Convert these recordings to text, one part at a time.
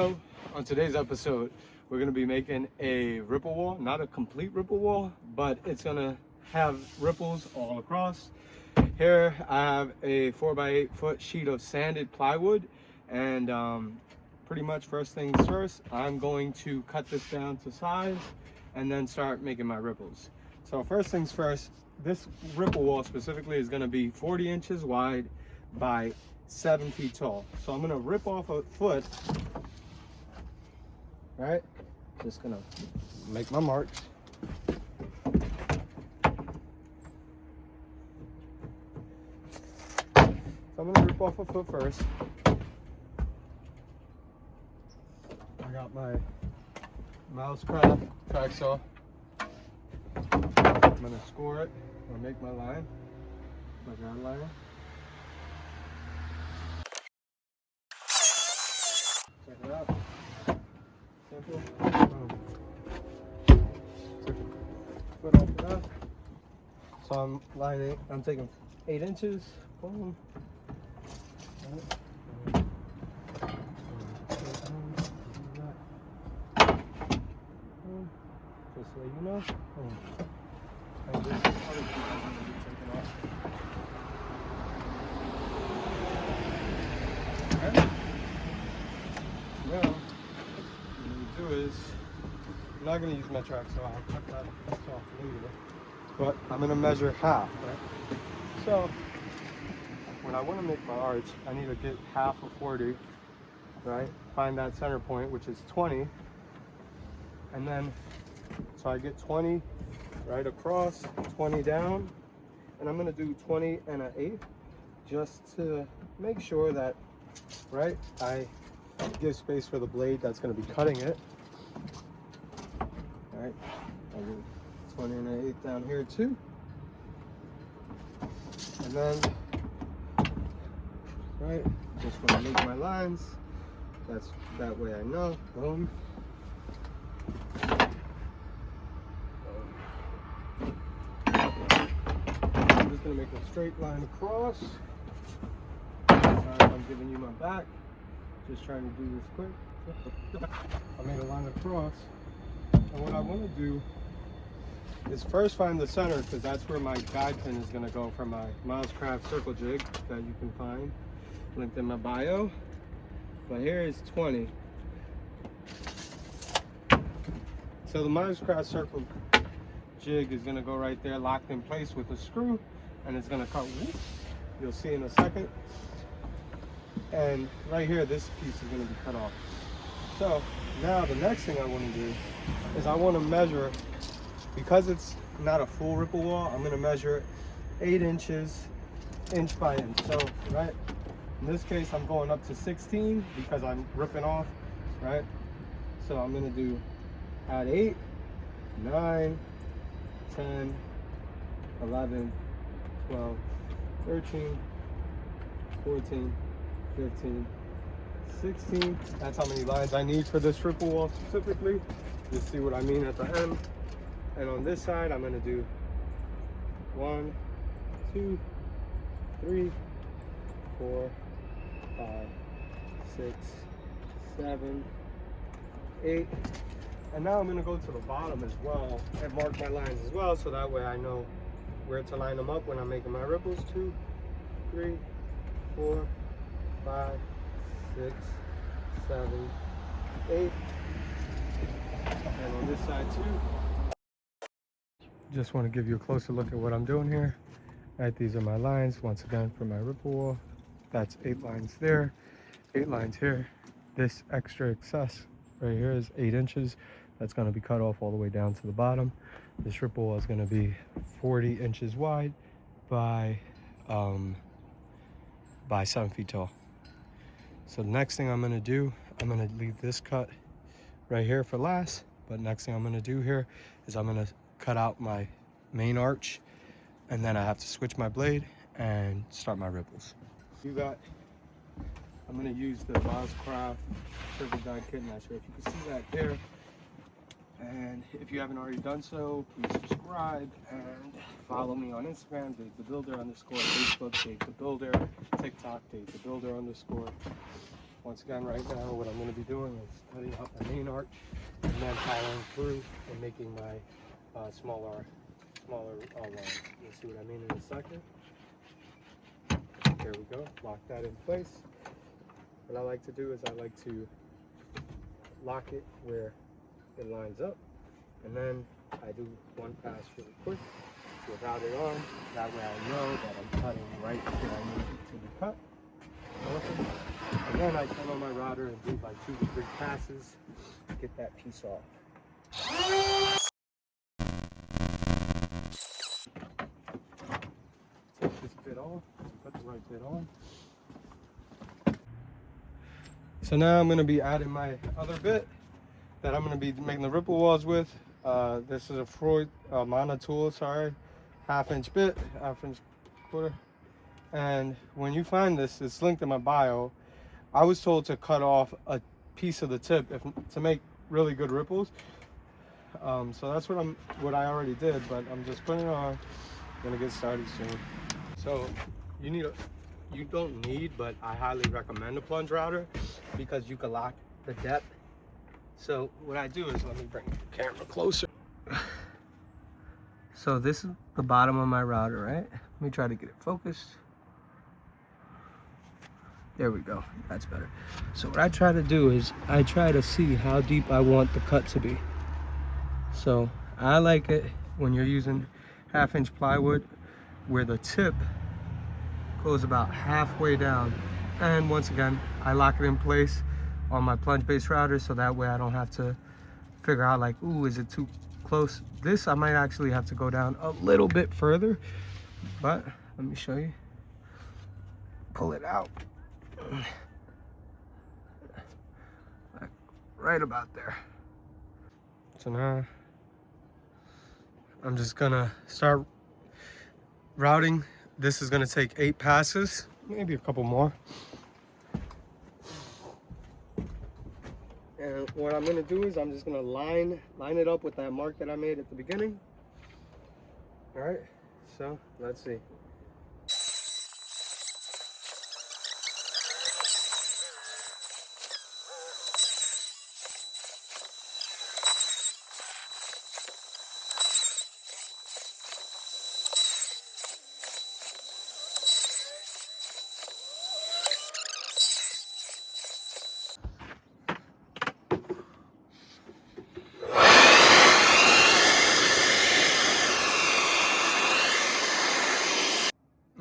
So on today's episode, we're going to be making a ripple wall, not a complete ripple wall, but it's going to have ripples all across. Here I have a 4x8 foot sheet of sanded plywood, and pretty much first things first, I'm going to cut this down to size and then start making my ripples. So first things first, this ripple wall specifically is going to be 40 inches wide by 7 feet tall. So I'm going to rip off a foot. All right, just gonna make my marks. So I'm gonna rip off a foot first. I got my mousecraft track saw. I'm gonna score it or make my line, my ground line. Check it out. Simple. Boom. Took a foot off of that. So I'm taking 8 inches. Boom. Just so you know. And this other piece is going to be taken off. Okay. Now, is I'm not going to use my track saw. I'll cut that off later, but I'm going to measure half, right? So when I want to make my arch, I need to get half of 40, right? Find that center point, which is 20, and then so I get 20 right across, 20 down, and I'm going to do 20 and an eighth just to make sure that, right, I give space for the blade that's going to be cutting it. All right, I'll do 20 and an eighth down here too. And then, right, just want to make my lines. That way I know. Boom. I'm just going to make a straight line across. Sorry if I'm giving you my back. Just trying to do this quick. I made a line across, and what I want to do is first find the center, because that's where my guide pin is going to go for my mousecraft circle jig that you can find linked in my bio. But here is 20. So the mousecraft circle jig is going to go right there, locked in place with a screw, and it's going to cut. You'll see in a second. And right here, this piece is going to be cut off. So now the next thing I want to do is I want to measure, because it's not a full ripple wall, I'm going to measure 8 inches, inch by inch. So, right, in this case, I'm going up to 16 because I'm ripping off, right? So I'm going to do add 8, 9, 10, 11, 12, 13, 14, 15, 16. That's how many lines I need for this ripple wall specifically. You'll see what I mean at the end. And on this side, I'm going to do 1, 2, 3, 4, 5, 6, 7, 8. And now I'm going to go to the bottom as well and mark my lines as well, so that way I know where to line them up when I'm making my ripples. 2, 3, 4, 5, 6, 7, 8, and on this side too. Just want to give you a closer look at what I'm doing here. Right, these are my lines once again for my ripple wall. That's 8 lines there, 8 lines here. This extra excess right here is 8 inches. That's going to be cut off all the way down to the bottom. This ripple wall is going to be 40 inches wide by 7 feet tall. So the next thing I'm going to do, I'm going to leave this cut right here for last. But next thing I'm going to do here is I'm going to cut out my main arch, and then I have to switch my blade and start my ripples. I'm going to use the mousecraft circle guide kit. Not sure if you can see that there. And if you haven't already done so, please subscribe and follow me on Instagram, DaveTheBuilder_, Facebook, DaveTheBuilder, TikTok, DaveTheBuilder_. Once again, right now, what I'm going to be doing is cutting out the main arch and then following through and making my smaller lines. You'll see what I mean in a second. There we go. Lock that in place. What I like to do is I like to lock it where it lines up, and then I do one pass really quick to route it on. That way I know that I'm cutting right where I need it to be cut. Awesome. And then I turn on my router and do like 2 to 3 passes to get that piece off. Take this bit off, put the right bit on. So now I'm going to be adding my other bit that I'm going to be making the ripple walls with. This is a Freud Mana tool, sorry, 1/2-inch bit, 1/2-inch quarter. And when you find this, it's linked in my bio. I was told to cut off a piece of the tip to make really good ripples. So that's what I already did, but I'm just putting it on. I'm gonna get started soon. So you don't need, but I highly recommend a plunge router because you can lock the depth. So what I do is, let me bring the camera closer. So this is the bottom of my router, right? Let me try to get it focused. There we go, that's better. So what I try to do is I try to see how deep I want the cut to be. So I like it when you're using 1/2-inch plywood where the tip goes about halfway down. And once again, I lock it in place on my plunge base router so that way I don't have to figure out like, ooh, is it too close? This I might actually have to go down a little bit further, but let me show you. Pull it out. Like right about there. So now I'm just gonna start routing. This is gonna take 8 passes, maybe a couple more. And what I'm gonna do is I'm just gonna line it up with that mark that I made at the beginning. All right, so let's see.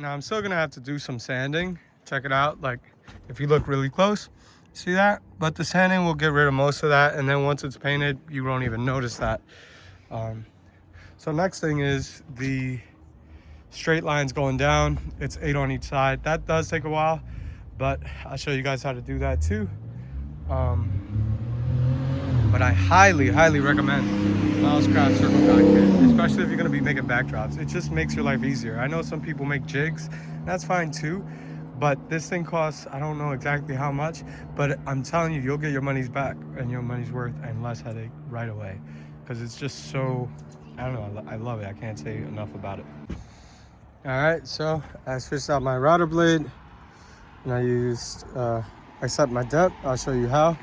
Now I'm still gonna have to do some sanding. Check it out, like if you look really close, see that? But the sanding will get rid of most of that, and then once it's painted, you won't even notice that. So next thing is the straight lines going down. It's 8 on each side. That does take a while, but I'll show you guys how to do that too. But I highly recommend Milescraft Circle Guide Kit, especially if you're gonna be making backdrops. It just makes your life easier. I know some people make jigs, that's fine too, but this thing costs, I don't know exactly how much, but I'm telling you, you'll get your money's back and your money's worth and less headache right away. Because it's just so, I don't know, I love it. I can't say enough about it. All right, so I switched out my router blade and I set my depth. I'll show you how.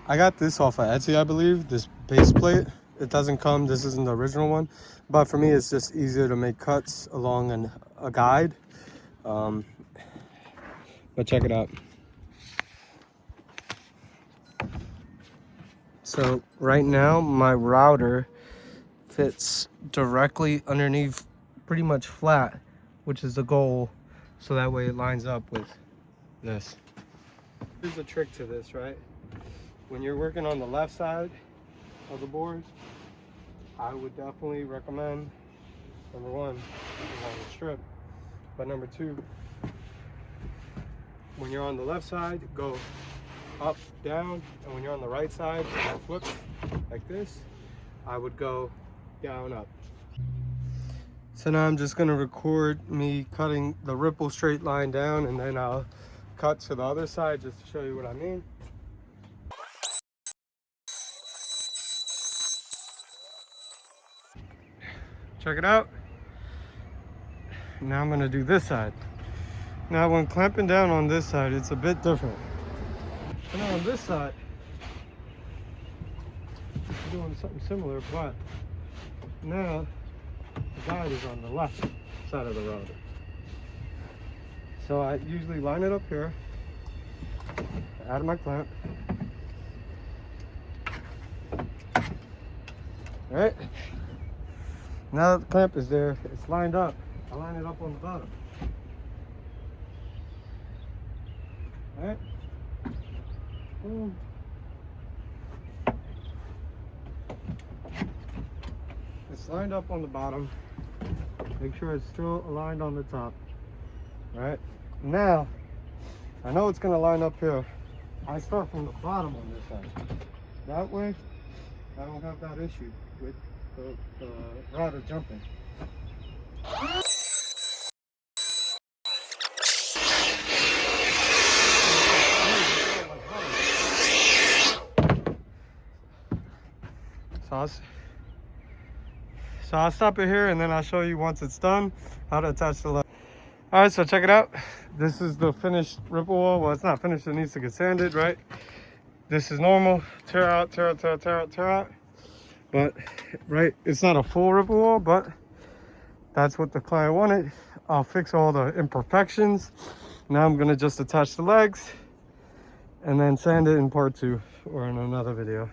I got this off of Etsy, I believe, this base plate. It doesn't come, this isn't the original one, but for me it's just easier to make cuts along a guide. But check it out. So right now my router fits directly underneath, pretty much flat, which is the goal, so that way it lines up with this. There's a trick to this, right? When you're working on the left side of the board, I would definitely recommend, number 1, on the strip, but number 2, when you're on the left side, go up, down, and when you're on the right side, flip like this, I would go down, up. So now I'm just gonna record me cutting the ripple straight line down, and then I'll cut to the other side just to show you what I mean. Check it out. Now I'm gonna do this side. Now when clamping down on this side, it's a bit different. And then on this side, I'm doing something similar, but now the guide is on the left side of the router. So I usually line it up here, add my clamp. All right, now that the clamp is there, it's lined up, I line it up on the bottom. All right, boom. It's lined up on the bottom. Make sure it's still aligned on the top. All right, now I know it's gonna line up here. I start from the bottom on this side. That way, I don't have that issue with the router jumping. So I'll stop it here and then I'll show you once it's done how to attach the leg. All right, so check it out. This is the finished ripple wall. Well, it's not finished, it needs to get sanded, right? This is normal, tear out, tear out, tear out, tear out, tear out. But, right, it's not a full ripple wall, but that's what the client wanted. I'll fix all the imperfections. Now I'm gonna just attach the legs and then sand it in part 2 or in another video.